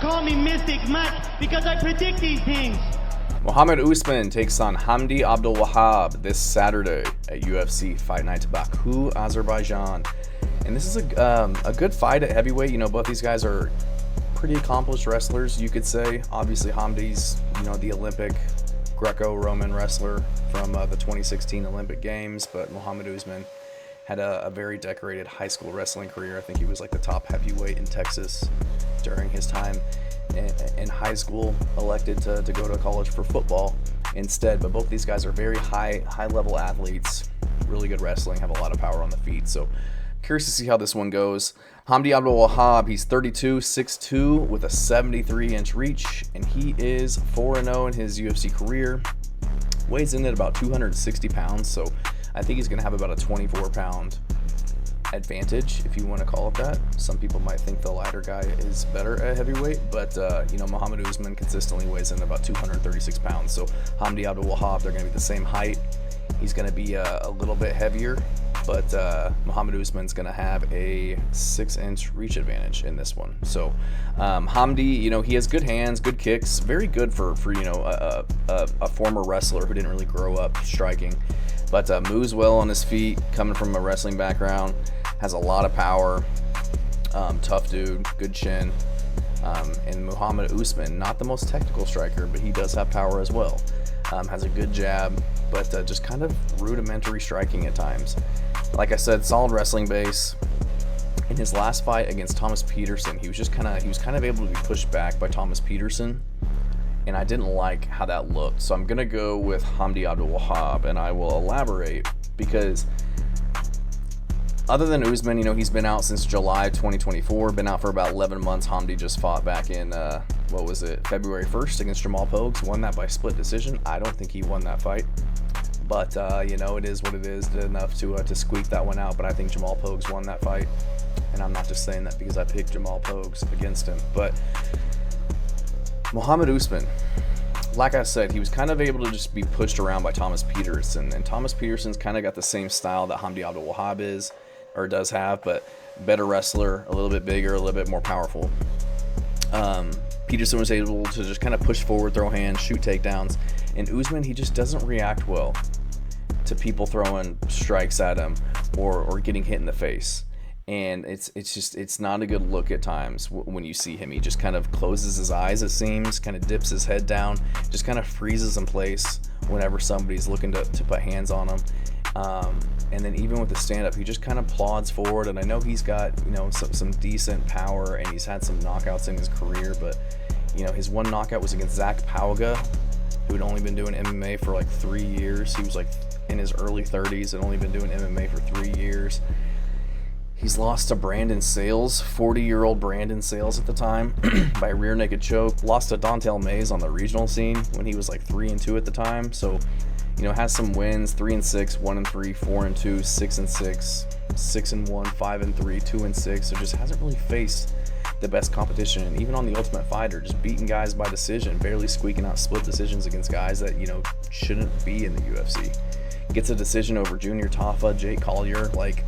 call me Mystic Mac because I predict these things. Mohammed Usman takes on Hamdy Abdelwahab this Saturday at UFC Fight Night Baku, Azerbaijan. And this is a good fight at heavyweight. You know, both these guys are pretty accomplished wrestlers, you could say. Obviously, Hamdy's, the Olympic Greco-Roman wrestler from the 2016 Olympic Games, but Mohammed Usman had a very decorated high school wrestling career. I think he was like the top heavyweight in Texas during his time in high school, elected to go to college for football instead. But both these guys are very high level athletes, really good wrestling, have a lot of power on the feet. So curious to see how this one goes. Hamdy Abdelwahab, he's 32, 6'2", with a 73-inch reach, and he is 4-0 in his UFC career. Weighs in at about 260 pounds, so I think he's going to have about a 24-pound advantage, if you want to call it that. Some people might think the lighter guy is better at heavyweight, but Mohammed Usman consistently weighs in about 236 pounds. So Hamdy Abdelwahab, they're going to be the same height. He's going to be a little bit heavier, but Mohammed Usman's going to have a 6-inch reach advantage in this one. So Hamdy, he has good hands, good kicks, very good for a former wrestler who didn't really grow up striking, but moves well on his feet, coming from a wrestling background, has a lot of power, tough dude, good chin. And Mohammed Usman, not the most technical striker, but he does have power as well. Has a good jab, but just kind of rudimentary striking at times. Like I said, solid wrestling base. In his last fight against Thomas Peterson, he was kind of able to be pushed back by Thomas Peterson, and I didn't like how that looked. So I'm gonna go with Hamdy Abdelwahab, and I will elaborate because other than Usman, he's been out since July 2024, been out for about 11 months. Hamdy just fought back in, February 1st against Jamahal Pogues, won that by split decision. I don't think he won that fight, but it is what it is. Did enough to squeak that one out, but I think Jamahal Pogues won that fight, and I'm not just saying that because I picked Jamahal Pogues against him. But Mohammed Usman, like I said, he was kind of able to just be pushed around by Thomas Peterson, and Thomas Peterson's kind of got the same style that Hamdy Abdelwahab does have, but better wrestler, a little bit bigger, a little bit more powerful. Peterson was able to just kind of push forward, throw hands, shoot takedowns, and Usman, he just doesn't react well to people throwing strikes at him or getting hit in the face. And it's not a good look at times when you see him. He just kind of closes his eyes, it seems, kind of dips his head down, just kind of freezes in place whenever somebody's looking to put hands on him. And then even with the stand-up, he just kind of plods forward. And I know he's got, some decent power, and he's had some knockouts in his career. But, his one knockout was against Zach Pauga, who had only been doing MMA for like 3 years. He was like in his early 30s and only been doing MMA for 3 years. He's lost to Brandon Sales, 40-year-old Brandon Sales at the time, by a rear naked choke. Lost to Dontel Mays on the regional scene when he was like 3-2 at the time. So, has some wins: 3-6, 1-3, 4-2, 6-6, 6-1, 5-3, 2-6. So just hasn't really faced the best competition. And even on the Ultimate Fighter, just beating guys by decision, barely squeaking out split decisions against guys that shouldn't be in the UFC. Gets a decision over Junior Tafa, Jake Collier. Like,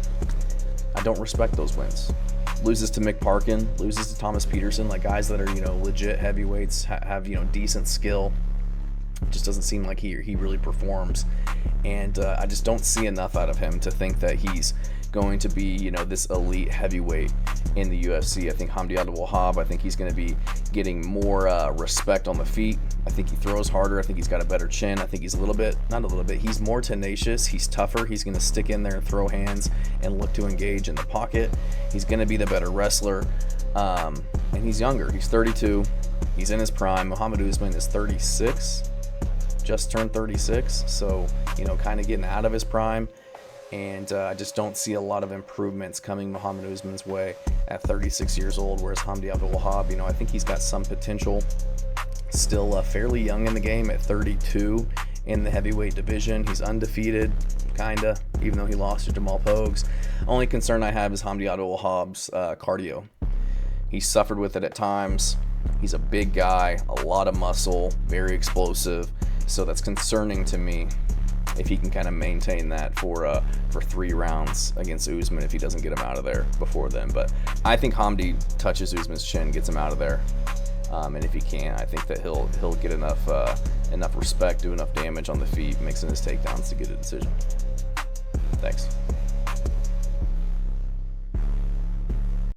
I don't respect those wins. Loses to Mick Parkin, loses to Thomas Peterson, like guys that are legit heavyweights, have decent skill. Just doesn't seem like he really performs, and I just don't see enough out of him to think that he's going to be this elite heavyweight in the UFC. I think Hamdy Abdelwahab, I think he's going to be getting more respect on the feet. I think he throws harder. I think he's got a better chin. I think he's he's more tenacious. He's tougher. He's going to stick in there and throw hands and look to engage in the pocket. He's going to be the better wrestler, and he's younger. He's 32. He's in his prime. Mohammed Usman is 36. Just turned 36, so kind of getting out of his prime, and I just don't see a lot of improvements coming Mohammed Usman's way at 36 years old, whereas Hamdy Abdelwahab, I think he's got some potential. Still fairly young in the game at 32 in the heavyweight division. He's undefeated, kinda, even though he lost to Jamahal Pogues. Only concern I have is Hamdy Abdelwahab's cardio. He suffered with it at times. He's a big guy, a lot of muscle, very explosive. So that's concerning to me if he can kind of maintain that for 3 rounds against Usman if he doesn't get him out of there before then. But I think Hamdy touches Usman's chin, gets him out of there. And if he can't, I think that he'll get enough respect, do enough damage on the feet, mixing his takedowns to get a decision. Thanks.